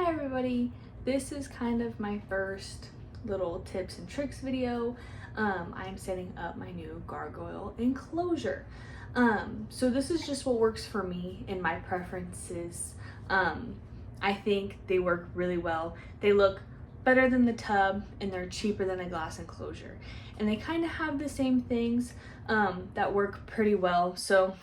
Hi everybody, this is kind of my first little tips and tricks video. I'm setting up my new gargoyle enclosure. So this is just what works for me and my preferences. I think they work really well. They look better than the tub and they're cheaper than a glass enclosure. And they kind of have the same things that work pretty well. So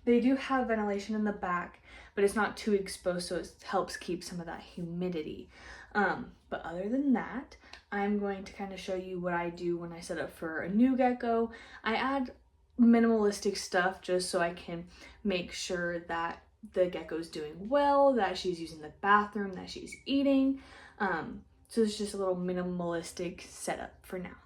they do have ventilation in the back, but it's not too exposed, so it helps keep some of that humidity. But other than that, I'm going to kind of show you what I do when I set up for a new gecko. I add minimalistic stuff just so I can make sure that the gecko's doing well, that she's using the bathroom, that she's eating. So it's just a little minimalistic setup for now.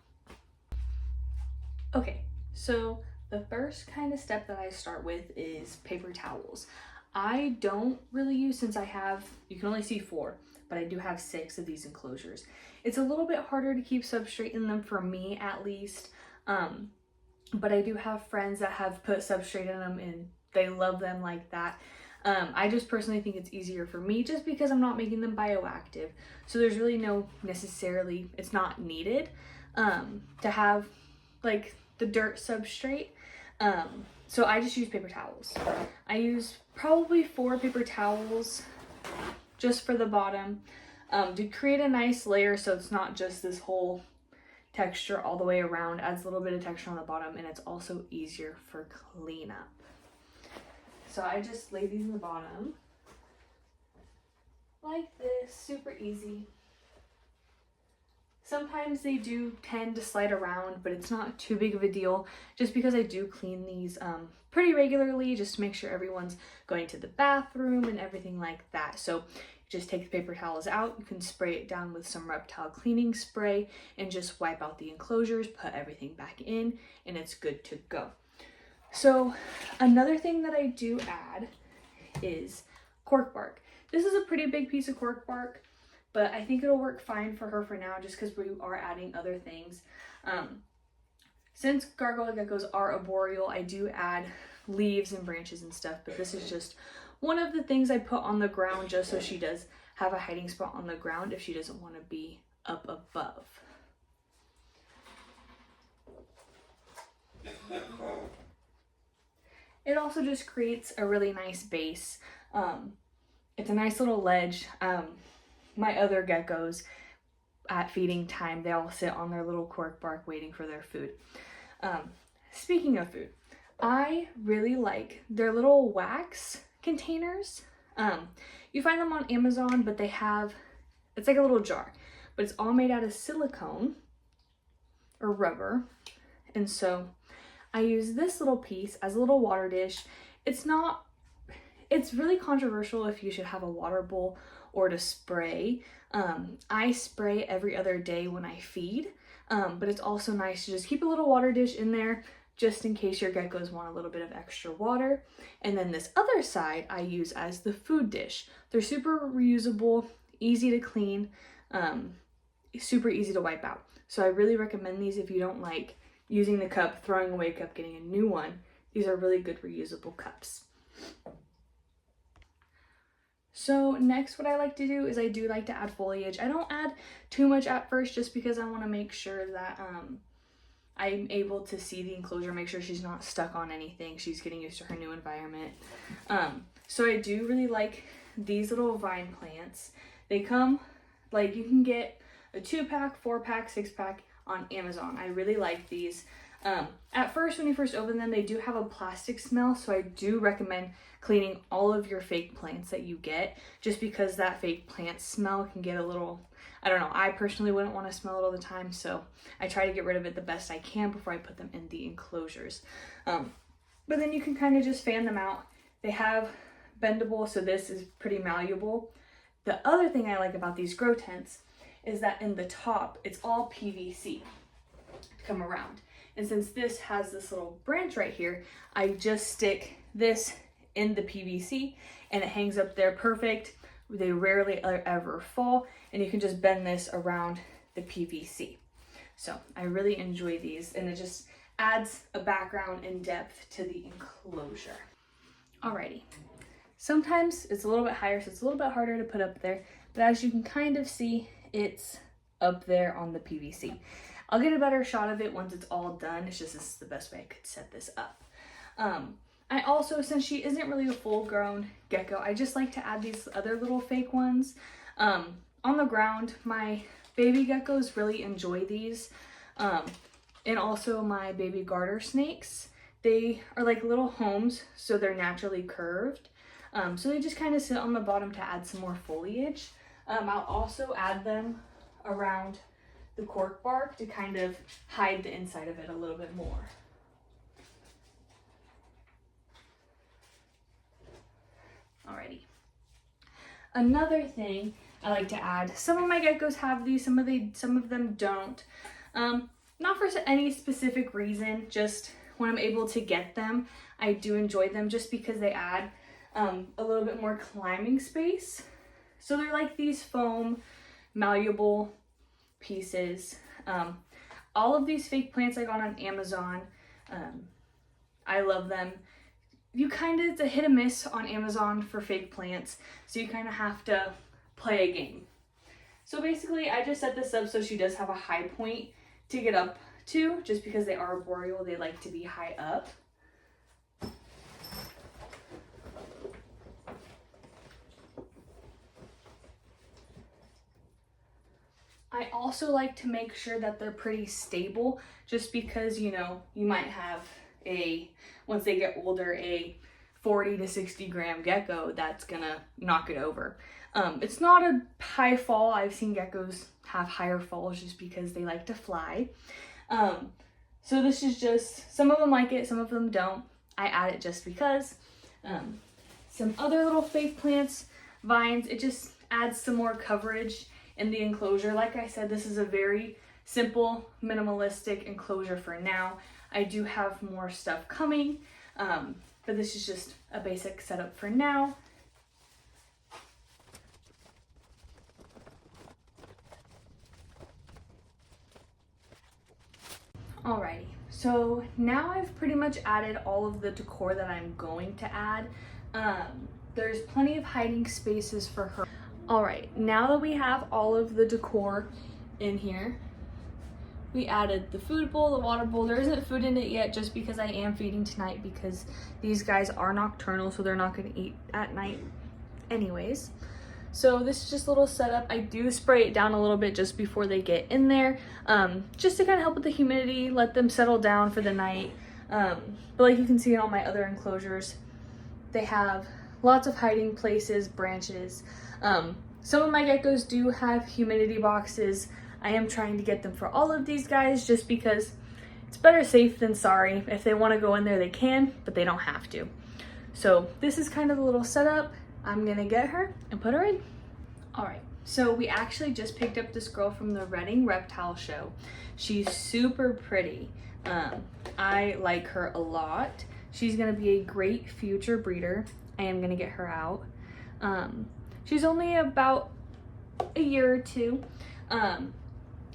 Okay, so the first kind of step that I start with is paper towels. I don't really use, since I have, you can only see 4, but I do have 6 of these enclosures. It's a little bit harder to keep substrate in them, for me at least, but I do have friends that have put substrate in them and they love them like that. I just personally think it's easier for me just because I'm not making them bioactive, so there's really no necessarily, it's not needed to have like the dirt substrate. So I just use paper towels. I use probably 4 paper towels just for the bottom to create a nice layer, so it's not just this whole texture all the way around. Adds a little bit of texture on the bottom, and it's also easier for cleanup. So I just lay these in the bottom like this, super easy. Sometimes they do tend to slide around, but it's not too big of a deal just because I do clean these pretty regularly just to make sure everyone's going to the bathroom and everything like that. So just take the paper towels out, you can spray it down with some reptile cleaning spray and just wipe out the enclosures, put everything back in, and it's good to go. So another thing that I do add is cork bark. This is a pretty big piece of cork bark, but I think it'll work fine for her for now just because we are adding other things. Since gargoyle geckos are arboreal, I do add leaves and branches and stuff, but this is just one of the things I put on the ground just so she does have a hiding spot on the ground if she doesn't want to be up above. It also just creates a really nice base. It's a nice little ledge. My other geckos, at feeding time, they all sit on their little cork bark waiting for their food. Speaking of food, I really like their little wax containers. You find them on Amazon, but they have, it's like a little jar, but it's all made out of silicone or rubber. And so I use this little piece as a little water dish. It's really controversial if you should have a water bowl or to spray. I spray every other day when I feed, but it's also nice to just keep a little water dish in there just in case your geckos want a little bit of extra water. And then this other side I use as the food dish. They're super reusable, easy to clean, super easy to wipe out. So I really recommend these if you don't like using the cup, throwing away a cup, getting a new one. These are really good reusable cups. So next, what I like to do is I do like to add foliage. I don't add too much at first just because I want to make sure that I'm able to see the enclosure, make sure she's not stuck on anything. She's getting used to her new environment. So I do really like these little vine plants. They come, like, you can get a 2-pack, 4-pack, 6-pack on Amazon. I really like these. At first, when you first open them, they do have a plastic smell, so I do recommend cleaning all of your fake plants that you get, just because that fake plant smell can get a little, I don't know, I personally wouldn't want to smell it all the time, so I try to get rid of it the best I can before I put them in the enclosures. But then you can kind of just fan them out. They have bendable, so this is pretty malleable. The other thing I like about these grow tents is that in the top, it's all PVC to come around. And since this has this little branch right here, I just stick this in the PVC and it hangs up there perfect. They rarely ever fall, and you can just bend this around the PVC. So I really enjoy these, and it just adds a background and depth to the enclosure. Alrighty, sometimes it's a little bit higher, so it's a little bit harder to put up there, but as you can kind of see, it's up there on the PVC. I'll get a better shot of it once it's all done. It's just, this is the best way I could set this up. I also, since she isn't really a full-grown gecko, I just like to add these other little fake ones. On the ground, my baby geckos really enjoy these. And also my baby garter snakes. They are like little homes, so they're naturally curved. So they just kind of sit on the bottom to add some more foliage. I'll also add them around the cork bark to kind of hide the inside of it a little bit more. Alrighty. Another thing I like to add, some of my geckos have these, some of them don't. Not for any specific reason, just when I'm able to get them, I do enjoy them just because they add a little bit more climbing space. So they're like these foam, malleable pieces. All of these fake plants I got on Amazon. I love them. It's a hit and miss on Amazon for fake plants, so you kind of have to play a game. So basically, I just set this up so she does have a high point to get up to, just because they are arboreal, they like to be high up. I also like to make sure that they're pretty stable, just because, you know, you might have once they get older, a 40 to 60 gram gecko that's gonna knock it over. It's not a high fall. I've seen geckos have higher falls just because they like to fly. So this is just, some of them like it, some of them don't. I add it just because. Some other little fake plants, vines, it just adds some more coverage in the enclosure. Like I said, this is a very simple, minimalistic enclosure for now. I do have more stuff coming, but this is just a basic setup for now. Alrighty, so now I've pretty much added all of the decor that I'm going to add. There's plenty of hiding spaces for her. Alright, now that we have all of the decor in here, we added the food bowl, the water bowl. There isn't food in it yet just because I am feeding tonight, because these guys are nocturnal, so they're not going to eat at night anyways. So this is just a little setup. I do spray it down a little bit just before they get in there, just to kind of help with the humidity, let them settle down for the night. But like you can see in all my other enclosures, they have lots of hiding places, branches. Some of my geckos do have humidity boxes. I am trying to get them for all of these guys just because it's better safe than sorry. If they want to go in there, they can, but they don't have to. So this is kind of the little setup. I'm gonna get her and put her in. All right, so we actually just picked up this girl from the Reading Reptile Show. She's super pretty. I like her a lot. She's gonna be a great future breeder. I am gonna get her out. She's only about a year or two.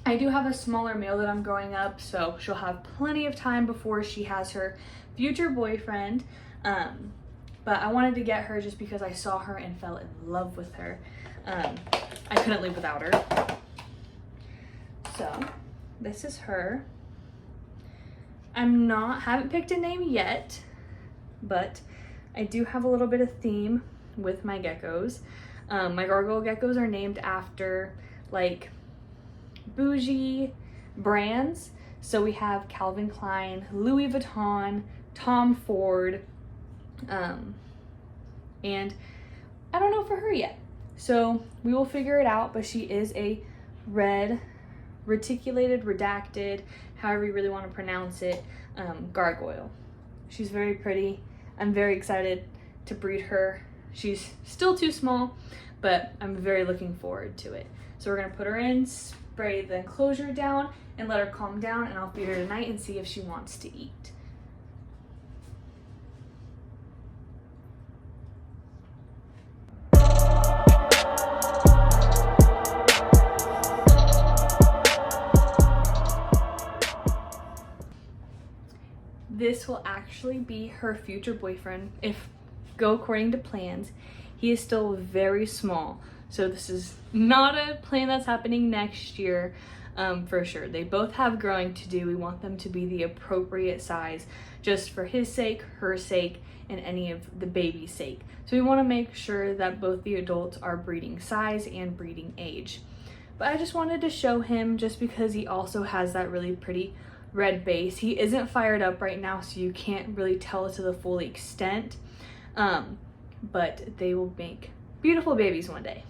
I do have a smaller male that I'm growing up, so she'll have plenty of time before she has her future boyfriend. But I wanted to get her just because I saw her and fell in love with her. I couldn't live without her. So this is her. Haven't picked a name yet, but I do have a little bit of theme with my geckos. My gargoyle geckos are named after like bougie brands. So we have Calvin Klein, Louis Vuitton, Tom Ford, and I don't know for her yet. So we will figure it out, but she is a red, reticulated, redacted, however you really want to pronounce it, gargoyle. She's very pretty. I'm very excited to breed her. She's still too small, but I'm very looking forward to it. So we're gonna put her in, spray the enclosure down, and let her calm down, and I'll feed her tonight and see if she wants to eat. This will actually be her future boyfriend if go according to plans. He is still very small, So this is not a plan that's happening next year, for sure. They both have growing to do. We want them to be the appropriate size just for his sake, her sake, and any of the baby's sake. So we want to make sure that both the adults are breeding size and breeding age. But I just wanted to show him just because he also has that really pretty red base. He isn't fired up right now, so you can't really tell to the full extent, but they will make beautiful babies one day.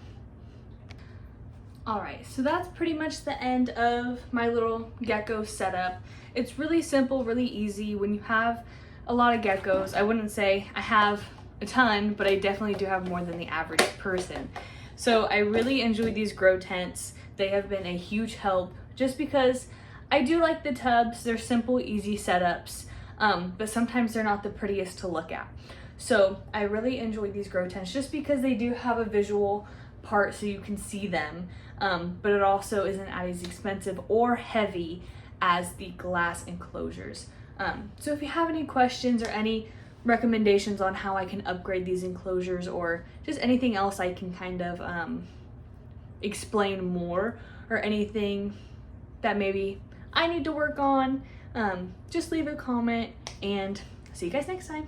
All right, so that's pretty much the end of my little gecko setup. It's really simple, really easy. When you have a lot of geckos, I wouldn't say I have a ton, but I definitely do have more than the average person. So I really enjoyed these grow tents. They have been a huge help just because I do like the tubs. They're simple, easy setups, but sometimes they're not the prettiest to look at. So I really enjoyed these grow tents just because they do have a visual part so you can see them, but it also isn't as expensive or heavy as the glass enclosures. So if you have any questions or any recommendations on how I can upgrade these enclosures or just anything else I can kind of explain more, or anything that maybe I need to work on, just leave a comment, and see you guys next time.